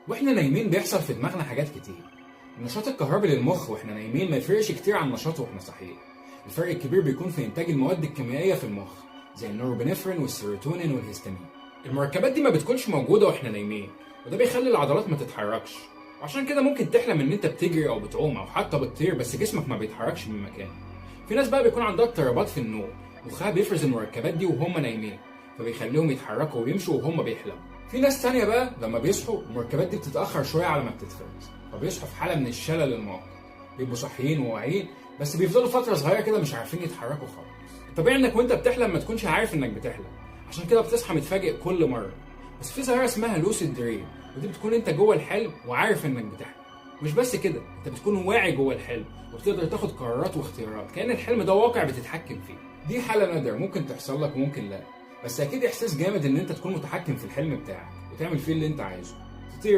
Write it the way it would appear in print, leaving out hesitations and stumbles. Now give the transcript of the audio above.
واحنا نايمين بيحصل في دماغنا حاجات كتير. النشاط الكهربي للمخ واحنا نايمين ما يفرقش كتير عن نشاطه واحنا صاحيين. الفرق الكبير بيكون في انتاج المواد الكيميائيه في المخ زي النوربنفرين والسيروتونين والهستامين. المركبات دي ما بتكونش موجوده واحنا نايمين، وده بيخلي العضلات ما تتحركش، وعشان كده ممكن تحلم ان انت بتجري او بتعوم او حتى بتطير بس جسمك ما بيتحركش من مكانه. في ناس بقى بيكون عندها اضطرابات في النوم، مخها بيفرز المركبات دي وهم نايمين، فبيخليهم يتحركوا ويمشوا وهم بيحلموا. في ناس تانية بقى لما بيصحوا المركبات دي بتتأخر شوية على ما بتتفرز، فبيصحوا في حالة من الشلل المؤقت، بيبقوا صاحيين وواعيين بس بيفضلوا فترة صغيرة كده مش عارفين يتحركوا خالص. الطبيعي انك وانت بتحلم ما تكونش عارف انك بتحلم، عشان كده بتصحى متفاجئ كل مرة. بس في ظاهرة اسمها لوسيد دريم، ودي بتكون انت جوه الحلم وعارف انك بتحلم. مش بس كده، انت بتكون واعي جوه الحلم وبتقدر تاخد قرارات واختيارات كأن الحلم ده واقع بتتحكم فيه. دي حالة نادرة ممكن تحصل لك وممكن لا، بس اكيد احساس جامد ان انت تكون متحكم في الحلم بتاعك وتعمل فيه اللي انت عايزه. تطير